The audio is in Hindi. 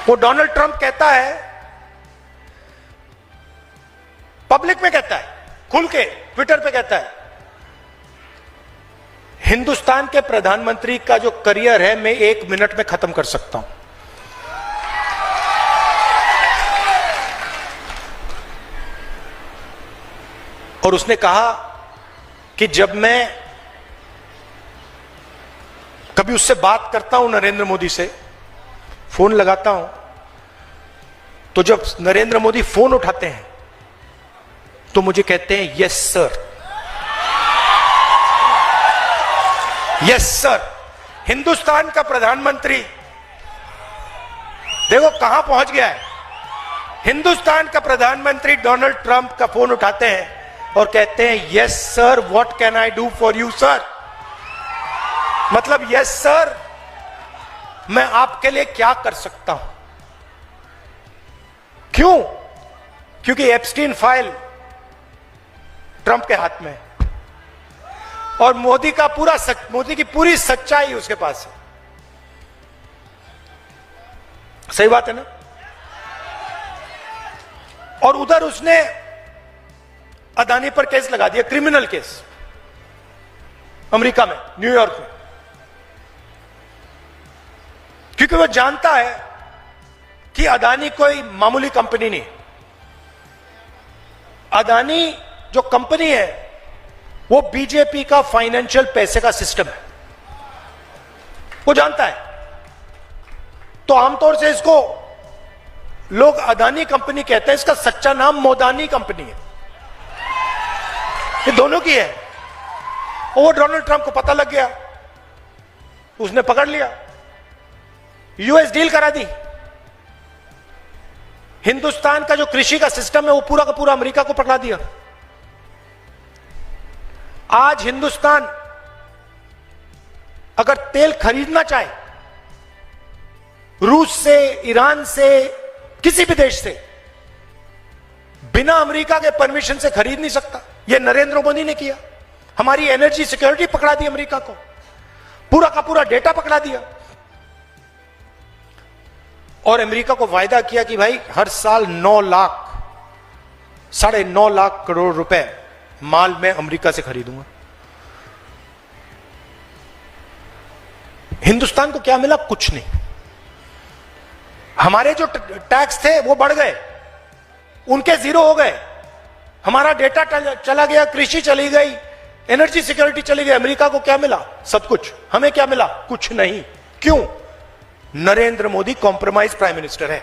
वो डोनाल्ड ट्रंप कहता है, पब्लिक में कहता है, खुल के ट्विटर पे कहता है, हिंदुस्तान के प्रधानमंत्री का जो करियर है मैं 1 मिनट में खत्म कर सकता हूं। और उसने कहा कि जब मैं कभी उससे बात करता हूं, नरेंद्र मोदी से फोन लगाता हूं, तो जब नरेंद्र मोदी फोन उठाते हैं तो मुझे कहते हैं yes sir, yes sir. Hindustan का प्रधानमंत्री देखो कहां पहुंच गया है। हिंदुस्तान का प्रधानमंत्री डोनाल्ड ट्रंप का फोन उठाते हैं और कहते हैं yes sir, what can I do for you sir. मतलब यस सर, मैं आपके लिए क्या कर सकता हूं। क्यों? क्योंकि एप्स्टीन फाइल ट्रंप के हाथ में है और मोदी की पूरी सच्चाई उसके पास है। सही बात है ना? और उधर उसने अदानी पर केस लगा दिया, क्रिमिनल केस, अमेरिका में, न्यूयॉर्क में, क्योंकि वो जानता है कि अदानी कोई मामूली कंपनी नहीं। अदानी जो कंपनी है वो बीजेपी का फाइनेंशियल पैसे का सिस्टम है, वो जानता है। तो आमतौर से इसको लोग अदानी कंपनी कहते हैं, इसका सच्चा नाम मोदानी कंपनी है। ये दोनों की है। और वो डोनाल्ड ट्रंप को पता लग गया, उसने पकड़ लिया, यूएस डील करा दी। हिंदुस्तान का जो कृषि का सिस्टम है वो पूरा का पूरा अमेरिका को पकड़ा दिया। आज हिंदुस्तान अगर तेल खरीदना चाहे रूस से, ईरान से, किसी भी देश से, बिना अमेरिका के परमिशन से खरीद नहीं सकता। यह नरेंद्र मोदी ने किया। हमारी एनर्जी सिक्योरिटी पकड़ा दी अमेरिका को, पूरा का पूरा डेटा पकड़ा दिया। और अमेरिका को वायदा किया कि भाई हर साल 9 लाख, 9.5 लाख करोड़ रुपए माल मैं अमेरिका से खरीदूंगा। हिंदुस्तान को क्या मिला? कुछ नहीं। हमारे जो टैक्स थे वो बढ़ गए, उनके जीरो हो गए। हमारा डेटा चला गया, कृषि चली गई, एनर्जी सिक्योरिटी चली गई। अमेरिका को क्या मिला? सब कुछ। हमें क्या मिला? कुछ नहीं। क्यों? Narendra Modi compromise prime minister है।